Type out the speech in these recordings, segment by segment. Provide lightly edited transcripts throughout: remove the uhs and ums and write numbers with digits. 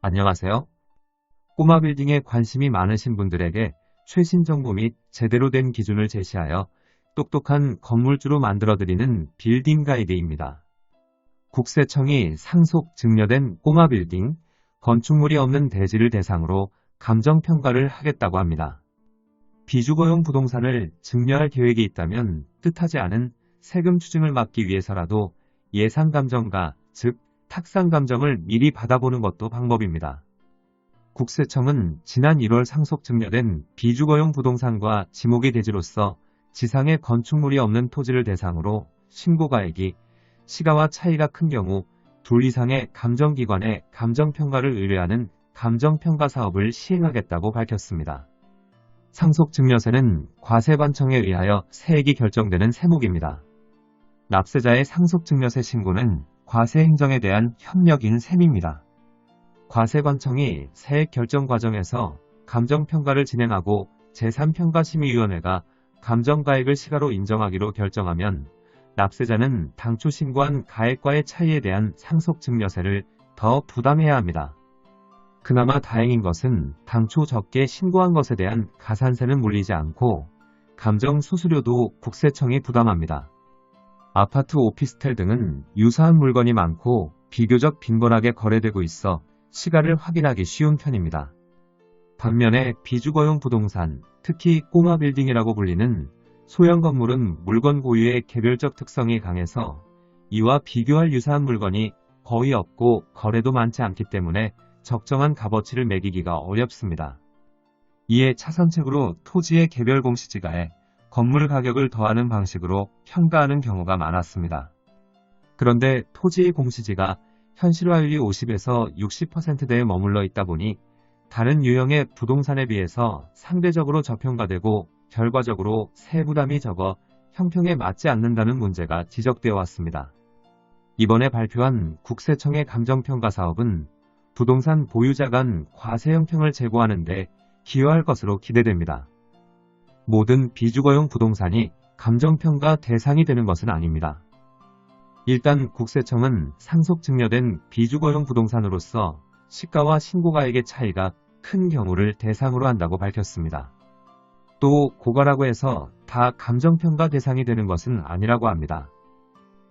안녕하세요. 꼬마 빌딩에 관심이 많으신 분들에게 최신 정보 및 제대로 된 기준을 제시하여 똑똑한 건물주로 만들어드리는 빌딩 가이드입니다. 국세청이 상속 증여된 꼬마 빌딩, 건축물이 없는 대지를 대상으로 감정평가를 하겠다고 합니다. 비주거용 부동산을 증여할 계획이 있다면 뜻하지 않은 세금 추징을 막기 위해서라도 예상감정가, 즉 탁상감정을 미리 받아보는 것도 방법입니다. 국세청은 지난 1월 상속 증여된 비주거용 부동산과 지목이 대지로서 지상에 건축물이 없는 토지를 대상으로 신고가액이 시가와 차이가 큰 경우 둘 이상의 감정기관에 감정평가를 의뢰하는 감정평가 사업을 시행하겠다고 밝혔습니다. 상속증여세는 과세관청에 의하여 세액이 결정되는 세목입니다. 납세자의 상속증여세 신고는 과세행정에 대한 협력인 셈입니다. 과세관청이 세액 결정 과정에서 감정평가를 진행하고 제3평가심의위원회가 감정가액을 시가로 인정하기로 결정하면 납세자는 당초 신고한 가액과의 차이에 대한 상속증여세를 더 부담해야 합니다. 그나마 다행인 것은 당초 적게 신고한 것에 대한 가산세는 물리지 않고 감정수수료도 국세청이 부담합니다. 아파트, 오피스텔 등은 유사한 물건이 많고 비교적 빈번하게 거래되고 있어 시가를 확인하기 쉬운 편입니다. 반면에 비주거용 부동산, 특히 꼬마 빌딩이라고 불리는 소형 건물은 물건 고유의 개별적 특성이 강해서 이와 비교할 유사한 물건이 거의 없고 거래도 많지 않기 때문에 적정한 값어치를 매기기가 어렵습니다. 이에 차선책으로 토지의 개별 공시지가에 건물 가격을 더하는 방식으로 평가하는 경우가 많았습니다. 그런데 토지의 공시지가 현실화율이 50에서 60%대에 머물러 있다 보니 다른 유형의 부동산에 비해서 상대적으로 저평가되고 결과적으로 세부담이 적어 형평에 맞지 않는다는 문제가 지적되어 왔습니다. 이번에 발표한 국세청의 감정평가 사업은 부동산 보유자 간 과세 형평을 제고하는 데 기여할 것으로 기대됩니다. 모든 비주거용 부동산이 감정평가 대상이 되는 것은 아닙니다. 일단 국세청은 상속 증여된 비주거용 부동산으로서 시가와 신고가액의 차이가 큰 경우를 대상으로 한다고 밝혔습니다. 또 고가라고 해서 다 감정평가 대상이 되는 것은 아니라고 합니다.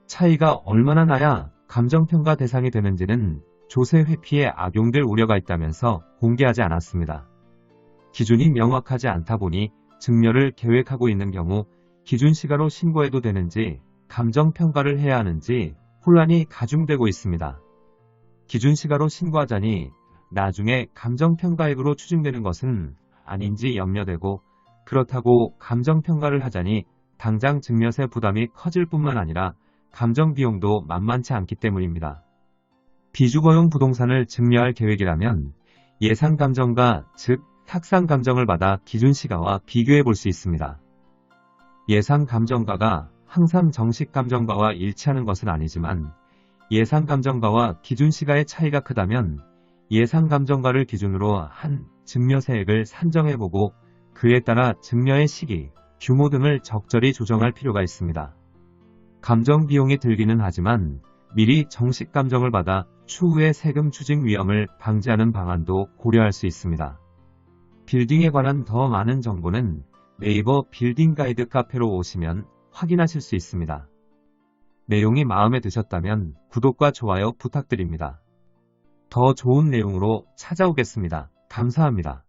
차이가 얼마나 나야 감정평가 대상이 되는지는 조세 회피에 악용될 우려가 있다면서 공개하지 않았습니다. 기준이 명확하지 않다 보니 증여를 계획하고 있는 경우 기준 시가로 신고해도 되는지 감정평가를 해야 하는지 혼란이 가중되고 있습니다. 기준 시가로 신고하자니 나중에 감정평가액으로 추징되는 것은 아닌지 염려되고 그렇다고 감정평가를 하자니 당장 증여세 부담이 커질 뿐만 아니라 감정비용도 만만치 않기 때문입니다. 비주거용 부동산을 증여할 계획이라면 예상감정가, 즉 탁상감정을 받아 기준시가와 비교해 볼 수 있습니다. 예상감정가가 항상 정식감정가와 일치하는 것은 아니지만 예상감정가와 기준시가의 차이가 크다면 예상감정가를 기준으로 한 증여세액을 산정해보고 그에 따라 증여의 시기, 규모 등을 적절히 조정할 필요가 있습니다. 감정비용이 들기는 하지만 미리 정식감정을 받아 추후에 세금 추징 위험을 방지하는 방안도 고려할 수 있습니다. 빌딩에 관한 더 많은 정보는 네이버 빌딩 가이드 카페로 오시면 확인하실 수 있습니다. 내용이 마음에 드셨다면 구독과 좋아요 부탁드립니다. 더 좋은 내용으로 찾아오겠습니다. 감사합니다.